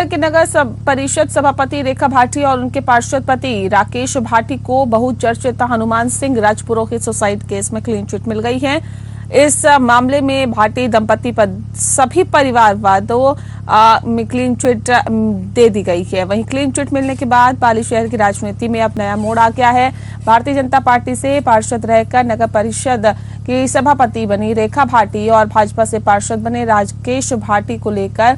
शहर के नगर परिषद सभापति रेखा भाटी और उनके पार्षद पति राकेश भाटी को बहुचर्चित हनुमान सिंह राजपुरोहित सुसाइड केस में क्लीन चिट मिल गई है। इस मामले में भाटी दंपति पर सभी परिवारवादों में क्लीन चिट दे दी गई है। वहीं क्लीन चिट मिलने के बाद पाली शहर की राजनीति में अब नया मोड़ आ गया है। भारतीय जनता पार्टी से पार्षद रहकर नगर परिषद की सभापति बनी रेखा भाटी और भाजपा से पार्षद बने राकेश भाटी को लेकर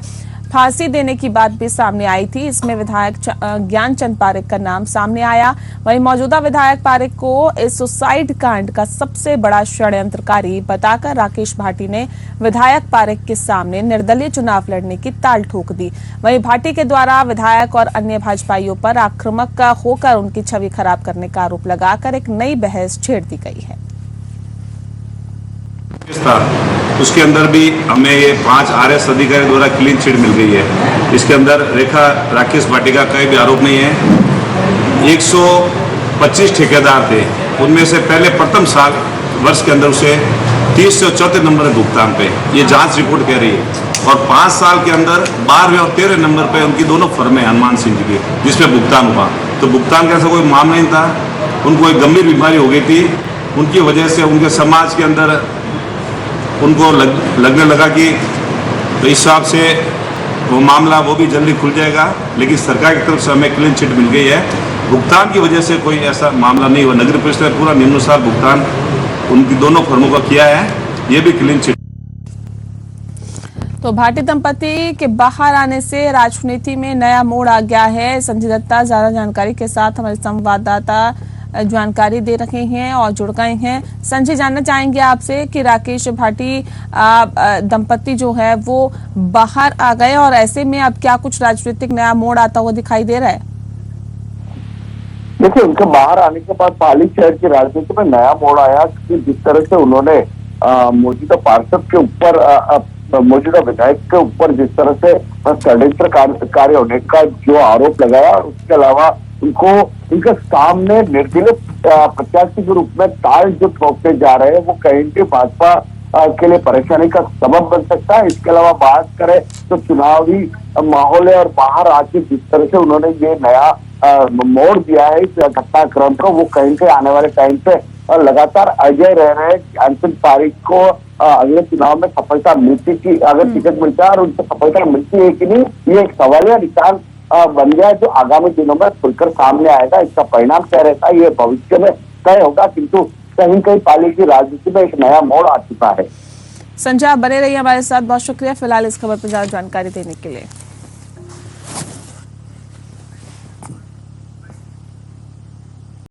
फांसी देने की बात भी सामने आई थी। इसमें विधायक ज्ञानचंद पारेख का नाम सामने आया। वहीं मौजूदा विधायक पारेख को इस सुसाइड कांड का सबसे बड़ा षड्यंत्रकारी बताकर राकेश भाटी ने विधायक पारेख के सामने निर्दलीय चुनाव लड़ने की ताल ठोक दी। वहीं भाटी के द्वारा विधायक और अन्य भाजपाइयों पर आक्रामक होकर उनकी छवि खराब करने का आरोप लगाकर एक नई बहस छेड़ दी गई है। उसके अंदर भी हमें ये 5 RS अधिकारी द्वारा क्लीन चिट मिल गई है। इसके अंदर राकेश भाटी का कोई भी आरोप नहीं है। 125 ठेकेदार थे, उनमें से पहले प्रथम साल वर्ष के अंदर उसे 30 से 34 नंबर भुगतान पे, ये जांच रिपोर्ट कह रही है। और 5 साल के अंदर 12वें और 13वें नंबर पे उनकी दोनों फर्में हनुमान सिंह जी की, जिसपे भुगतान हुआ। तो भुगतान का ऐसा कोई मामला नहीं था। उनको एक गंभीर बीमारी हो गई थी, उनकी वजह से उनके समाज के अंदर उनको लगने लगा कि तो इस हिसाब से वो मामला वो भी जल्दी खुल जाएगा। लेकिन सरकार की तरफ से हमें क्लीन चिट मिल गई है। भुगतान की वजह से कोई ऐसा मामला नहीं हुआ। नगर परिषद ने पूरा निम्नानुसार भुगतान उनकी दोनों फर्मों का किया है। ये भी क्लीन चिट। तो भाटी दंपति के बाहर आने से राजनीति में नया मोड़ आ गया है। संजय दत्ता ज्यादा जानकारी के साथ हमारे संवाददाता जानकारी दे रहे हैं और जुड़ गए हैं। संजय, जानना चाहेंगे आपसे कि राकेश भाटी दंपति जो है वो बाहर आ गए और ऐसे में अब क्या कुछ राजनीतिक नया मोड़ आता हुआ दिखाई दे रहा है? देखिए, उनके बाहर आने के बाद पाली शहर की राजनीति में नया मोड़ आया कि जिस तरह से उन्होंने मौजूदा पार्षद के ऊपर, मौजूदा विधायक के ऊपर जिस तरह से षड्यंत्रकारी होने का जो आरोप लगाया, उसके अलावा उनको उनके सामने निर्दलीय प्रत्याशी के रूप में ताल जो ठोकते जा रहे हैं, वो कहीं भी भाजपा के लिए परेशानी का सबब बन सकता है। इसके अलावा बात करें तो चुनावी माहौल है और बाहर आके जिस तरह से उन्होंने ये नया मोड़ दिया है इस घटनाक्रम को, वो कहीं के आने वाले टाइम पे लगातार अजय रह रहे हैं। ज्ञानचंद पारेख को अगले चुनाव में सफलता मिलती की, अगर टिकट मिलता है और उनको सफलता मिलती है कि नहीं, ये एक सवालिया निशान बन गया जो आगामी दिनों में खुलकर सामने आएगा। इसका परिणाम क्या रहता है ये भविष्य में तय होगा, किंतु कहीं कहीं पाली की राजनीति में एक नया मोड़ आ चुका है। संजय, आप बने रहिए हमारे साथ। बहुत शुक्रिया फिलहाल इस खबर पर ज्यादा जानकारी देने के लिए।